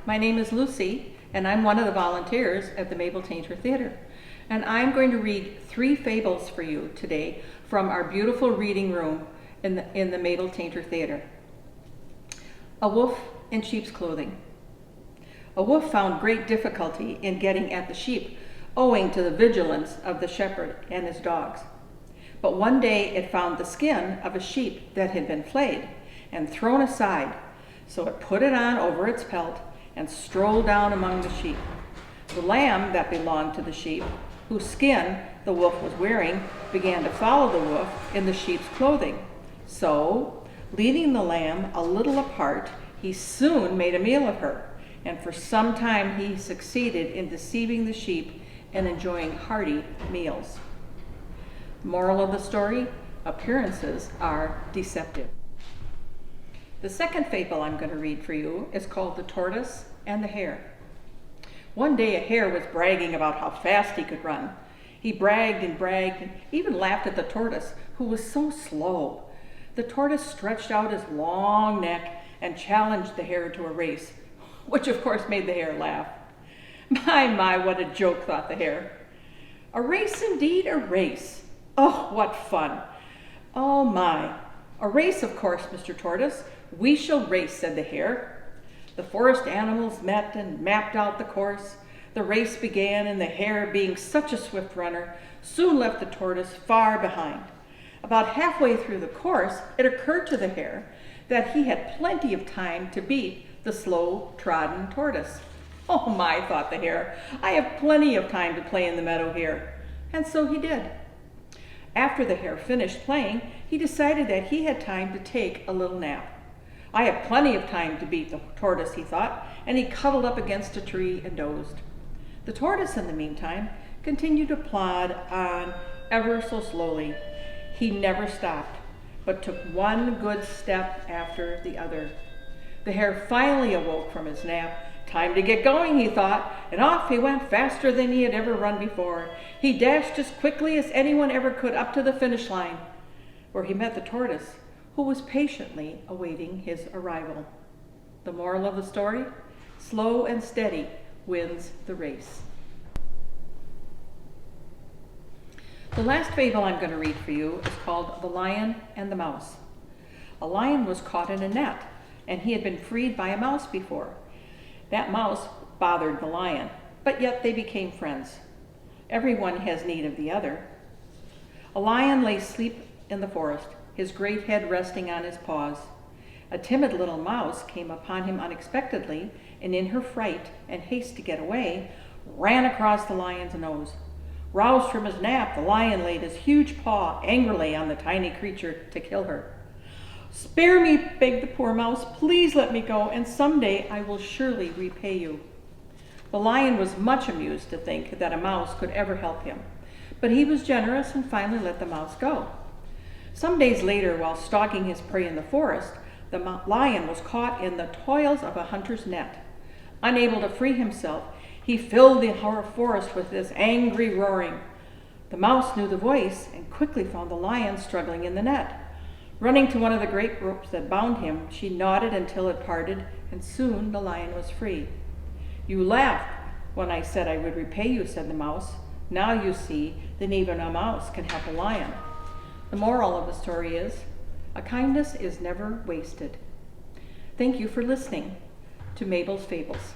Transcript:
my name is Lucy, and I'm one of the volunteers at the Mabel Theater. And I'm going to read 3 fables for you today from our beautiful reading room in the Mabel Theater. A Wolf in Sheep's Clothing. A wolf found great difficulty in getting at the sheep, owing to the vigilance of the shepherd and his dogs. But one day it found the skin of a sheep that had been flayed and thrown aside, so it put it on over its pelt and strolled down among the sheep. The lamb that belonged to the sheep, whose skin the wolf was wearing, began to follow the wolf in the sheep's clothing. So, leading the lamb a little apart, he soon made a meal of her, and for some time he succeeded in deceiving the sheep and enjoying hearty meals. Moral of the story: appearances are deceptive. The second fable I'm going to read for you is called The Tortoise and the Hare. One day a hare was bragging about how fast he could run. He bragged and even laughed at the tortoise, who was so slow. The tortoise stretched out his long neck and challenged the hare to a race, which of course made the hare laugh. My, what a joke, thought the hare. A race indeed, a race. Oh, what fun. Oh my. A race, of course, Mr. Tortoise. We shall race, said the hare. The forest animals met and mapped out the course. The race began, and the hare, being such a swift runner, soon left the tortoise far behind. About halfway through the course, it occurred to the hare that he had plenty of time to beat the slow-trodden tortoise. Oh my, thought the hare, I have plenty of time to play in the meadow here. And so he did. After the hare finished playing, he decided that he had time to take a little nap. I have plenty of time to beat the tortoise, he thought, and he cuddled up against a tree and dozed. The tortoise, in the meantime, continued to plod on ever so slowly. He never stopped, but took one good step after the other. The hare finally awoke from his nap. Time to get going, he thought, and off he went faster than he had ever run before. He dashed as quickly as anyone ever could up to the finish line, where he met the tortoise, who was patiently awaiting his arrival. The moral of the story: slow and steady wins the race. The last fable I'm going to read for you is called The Lion and the Mouse. A lion was caught in a net, and he had been freed by a mouse before. That mouse bothered the lion, but yet they became friends. Everyone has need of the other. A lion lay asleep in the forest, his great head resting on his paws. A timid little mouse came upon him unexpectedly, and in her fright and haste to get away, ran across the lion's nose. Roused from his nap, the lion laid his huge paw angrily on the tiny creature to kill her. "Spare me," begged the poor mouse. "Please let me go, and someday I will surely repay you." The lion was much amused to think that a mouse could ever help him, but he was generous and finally let the mouse go. Some days later, while stalking his prey in the forest, the lion was caught in the toils of a hunter's net. Unable to free himself, he filled the forest with this angry roaring. The mouse knew the voice and quickly found the lion struggling in the net. Running to one of the great ropes that bound him, she gnawed until it parted, and soon the lion was free. "You laughed when I said I would repay you," said the mouse. "Now you see that even a mouse can help a lion." The moral of the story is: a kindness is never wasted. Thank you for listening to Mabel's Fables.